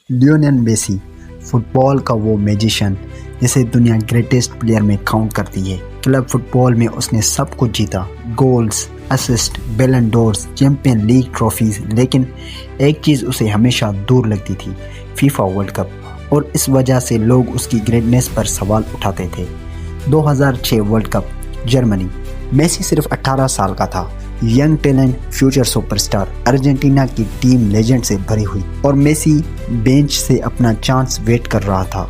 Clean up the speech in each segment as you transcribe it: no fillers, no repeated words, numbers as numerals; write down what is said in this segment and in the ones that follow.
Lionel Messi football का वो magician जिसे दुनिया ग्रेटेस्ट प्लेयर में काउंट करती है। क्लब फुटबॉल में उसने सब कुछ जीता, गोल्स, असिस्ट, बैलन डोर्स, चैंपियन लीग ट्रॉफीज, लेकिन एक चीज़ उसे हमेशा दूर लगती थी, फीफा वर्ल्ड कप, और इस वजह से लोग उसकी ग्रेटनेस पर सवाल उठाते थे। 2006 वर्ल्ड कप जर्मनी। मेसी सिर्फ 18 साल का था, young talent, future superstar. Argentina की टीम लेजेंड से भरी हुई और मेसी बेंच से अपना चांस वेट कर रहा था।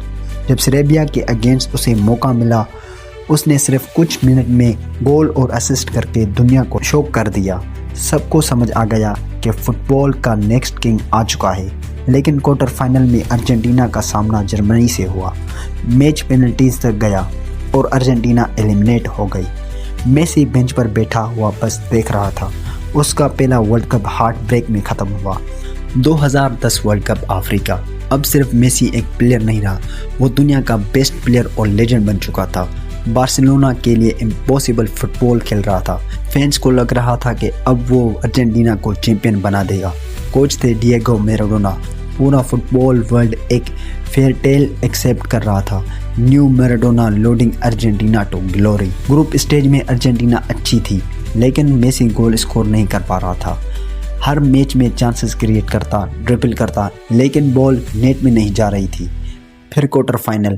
जब सेर्बिया के अगेंस्ट उसे मौका मिला, उसने सिर्फ कुछ मिनट में गोल और असिस्ट करके दुनिया को शॉक कर दिया। सबको समझ आ गया कि फुटबॉल का नेक्स्ट किंग आ चुका है। लेकिन क्वार्टर फाइनल में अर्जेंटीना का सामना जर्मनी से हुआ। मैच पेनल्टीज तक गया और अर्जेंटीना एलिमिनेट हो गई। मेसी बेंच पर बैठा हुआ बस देख रहा था। उसका पहला वर्ल्ड कप हार्ट ब्रेक में ख़त्म हुआ। 2010 वर्ल्ड कप अफ्रीका। अब सिर्फ मेसी एक प्लेयर नहीं रहा, वो दुनिया का बेस्ट प्लेयर और लेजेंड बन चुका था। बार्सिलोना के लिए इम्पॉसिबल फुटबॉल खेल रहा था। फैंस को लग रहा था कि अब वो अर्जेंटीना को चैंपियन बना देगा। कोच थे डिएगो मैराडोना। पूरा फुटबॉल वर्ल्ड एक फेयर टेल एक्सेप्ट कर रहा था। New Maradona loading Argentina to glory. Group stage में अर्जेंटीना अच्छी थी, लेकिन मेसी गोल स्कोर नहीं कर पा रहा था। हर मैच में चांसेस क्रिएट करता, ड्रिबल करता, लेकिन बॉल नेट में नहीं जा रही थी। फिर क्वार्टर फाइनल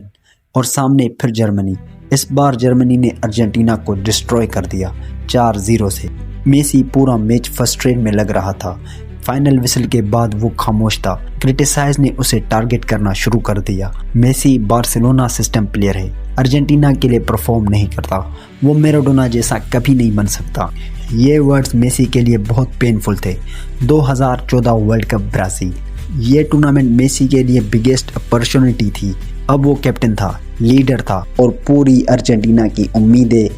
और सामने फिर जर्मनी। इस बार जर्मनी ने अर्जेंटीना को डिस्ट्रॉय कर दिया 4-0 से। मेसी पूरा मैच फ्रस्ट्रेट में लग रहा था। फाइनल विसल के बाद वो खामोश था। क्रिटिसाइज ने उसे टारगेट करना शुरू कर दिया। मेसी बार्सिलोना सिस्टम प्लेयर है, अर्जेंटीना के लिए परफॉर्म नहीं करता, वो मैराडोना जैसा कभी नहीं बन सकता। ये वर्ड्स मेसी के लिए बहुत पेनफुल थे। 2014 वर्ल्ड कप ब्राज़ील। ये टूर्नामेंट मेसी के लिए बिगेस्ट अपॉर्चुनिटी थी। अब वो कैप्टन था, लीडर था और पूरी अर्जेंटीना की उम्मीदें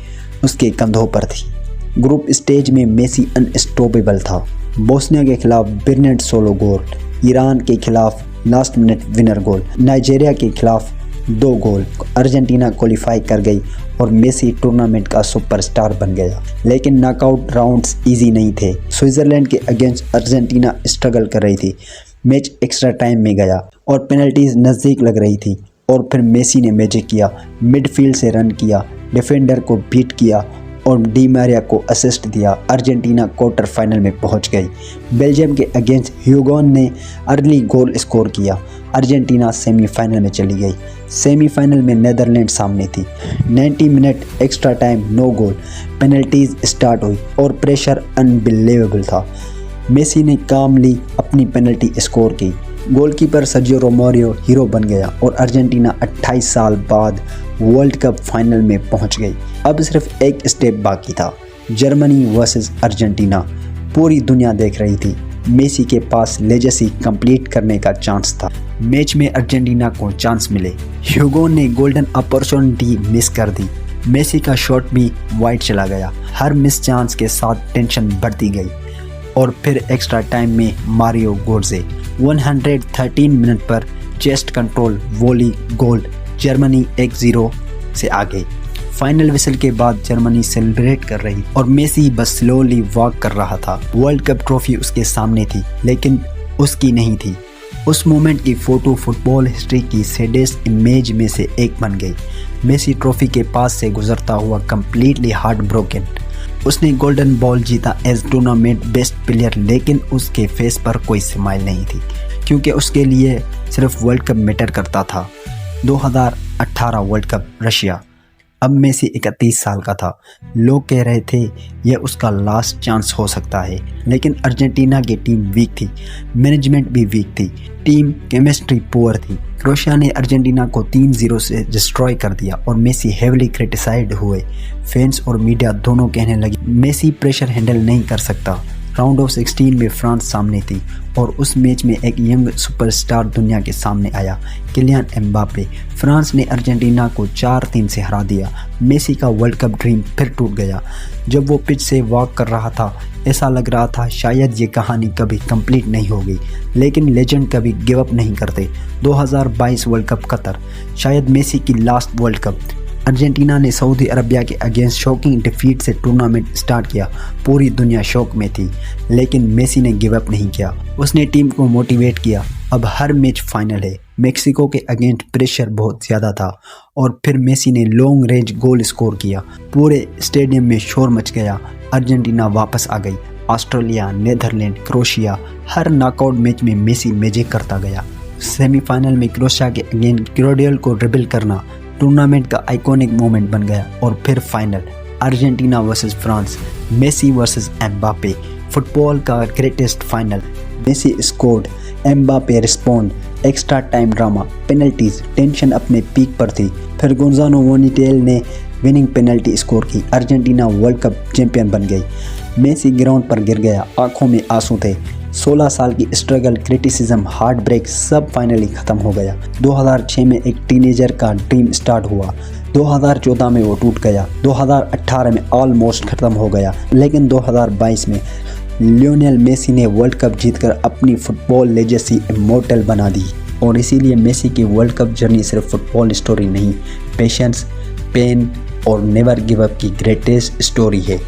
उसके कंधों पर थी। ग्रुप स्टेज में मेसी अनस्टॉपेबल था। बोस्निया के खिलाफ ब्रिलियंट सोलो गोल, ईरान के खिलाफ लास्ट मिनट विनर गोल, नाइजीरिया के खिलाफ 2 गोल। अर्जेंटीना क्वालिफाई कर गई और मेसी टूर्नामेंट का सुपरस्टार बन गया। लेकिन नॉकआउट राउंड्स इजी नहीं थे। स्विट्जरलैंड के अगेंस्ट अर्जेंटीना स्ट्रगल कर रही थी। मैच एक्स्ट्रा टाइम में गया और पेनल्टीज नज़दीक लग रही थी और फिर मेसी ने मैजिक किया। मिडफील्ड से रन किया, डिफेंडर को बीट किया और डी मारिया को असिस्ट दिया। अर्जेंटीना क्वार्टर फाइनल में पहुंच गई। बेल्जियम के अगेंस्ट ह्यूगोन ने अर्ली गोल स्कोर किया। अर्जेंटीना सेमीफाइनल में चली गई। सेमीफाइनल में नेदरलैंड सामने थी। 90 मिनट एक्स्ट्रा टाइम, नो गोल। पेनल्टीज स्टार्ट हुई और प्रेशर अनबिलीवेबल था। मेसी ने कामली अपनी पेनल्टी स्कोर की। गोलकीपर सर्जियो रोमेरो हीरो बन गया और अर्जेंटीना 28 साल बाद वर्ल्ड कप फाइनल में पहुंच गई। अब सिर्फ एक स्टेप बाकी था, जर्मनी वर्सेस अर्जेंटीना। पूरी दुनिया देख रही थी। मेसी के पास लेजेसी कंप्लीट करने का चांस था। मैच में अर्जेंटीना को चांस मिले। ह्यूगो ने गोल्डन अपॉर्चुनिटी मिस कर दी। मेसी का शॉट भी वाइड चला गया। हर मिस चांस के साथ टेंशन बढ़ती गई और फिर एक्स्ट्रा टाइम में मारियो गोट्जे 113 मिनट पर चेस्ट कंट्रोल वॉली गोल। जर्मनी 1-0 से आगे। फाइनल विसल के बाद जर्मनी सेलिब्रेट कर रही और मेसी बस स्लोली वॉक कर रहा था। वर्ल्ड कप ट्रॉफी उसके सामने थी, लेकिन उसकी नहीं थी। उस मोमेंट की फ़ोटो फुटबॉल हिस्ट्री की सैडेस्ट इमेज में से एक बन गई। मेसी ट्रॉफी के पास से गुजरता हुआ कंप्लीटली हार्ट ब्रोकन। उसने गोल्डन बॉल जीता एज टूर्नामेंट बेस्ट प्लेयर, लेकिन उसके फेस पर कोई स्माइल नहीं थी, क्योंकि उसके लिए सिर्फ वर्ल्ड कप मैटर करता था। 2018 वर्ल्ड कप रशिया। अब मेसी 31 साल का था। लोग कह रहे थे यह उसका लास्ट चांस हो सकता है, लेकिन अर्जेंटीना की टीम वीक थी, मैनेजमेंट भी वीक थी, टीम केमिस्ट्री पुअर थी। क्रोएशिया ने अर्जेंटीना को 3-0 से डिस्ट्रॉय कर दिया और मेसी हेवली क्रिटिसाइज्ड हुए। फैंस और मीडिया दोनों कहने लगे मेसी प्रेशर हैंडल नहीं कर सकता। राउंड ऑफ 16 में फ्रांस सामने थी और उस मैच में एक यंग सुपरस्टार दुनिया के सामने आया, किलियन एम्बापे। फ्रांस ने अर्जेंटीना को 4-3 से हरा दिया। मेसी का वर्ल्ड कप ड्रीम फिर टूट गया। जब वो पिच से वॉक कर रहा था, ऐसा लग रहा था शायद ये कहानी कभी कंप्लीट नहीं होगी, लेकिन लेजेंड कभी गिव अप नहीं करते। 2022 वर्ल्ड कप कतर, शायद मेसी की लास्ट वर्ल्ड कप। अर्जेंटीना ने सऊदी अरबिया के अगेंस्ट शॉकिंग डिफीट से टूर्नामेंट स्टार्ट किया। पूरी दुनिया शौक में थी, लेकिन मेसी ने गिव अप नहीं किया। उसने टीम को मोटिवेट किया। अब हर मैच फाइनल है। मेक्सिको के अगेंस्ट प्रेशर बहुत ज़्यादा था और फिर मेसी ने लॉन्ग रेंज गोल स्कोर किया। पूरे स्टेडियम में शोर मच गया। अर्जेंटीना वापस आ गई। ऑस्ट्रेलिया, नीदरलैंड, क्रोएशिया, हर नॉकआउट मैच में मेसी मैजिक करता गया। सेमीफाइनल में क्रोएशिया के अगेंस्ट क्रोडियल को ड्रिबल करना टूर्नामेंट का आइकॉनिक मोमेंट बन गया। और फिर final Argentina versus France, Messi versus Mbappe, football का greatest final. Messi scored, Mbappe respond, extra time drama, penalties, tension अपने पीक पर थी। फिर गोंजालो मोनिटेल ने विनिंग पेनल्टी स्कोर की। अर्जेंटीना वर्ल्ड कप चैंपियन बन गई। मेसी ग्राउंड पर गिर गया, आंखों में आंसू थे। 16 साल की स्ट्रगल, क्रिटिसिज्म, हार्ट ब्रेक सब फाइनली ख़त्म हो गया। 2006 में एक टीनेजर का ड्रीम स्टार्ट हुआ। 2014 में वो टूट गया। 2018 में ऑलमोस्ट ख़त्म हो गया। लेकिन 2022 में लियोनेल मेसी ने वर्ल्ड कप जीतकर अपनी फुटबॉल लेजेसी इमॉर्टल बना दी। और इसीलिए मेसी की वर्ल्ड कप जर्नी सिर्फ फुटबॉल स्टोरी नहीं, पेशेंस, पेन और नेवर गिव अप की ग्रेटेस्ट स्टोरी है।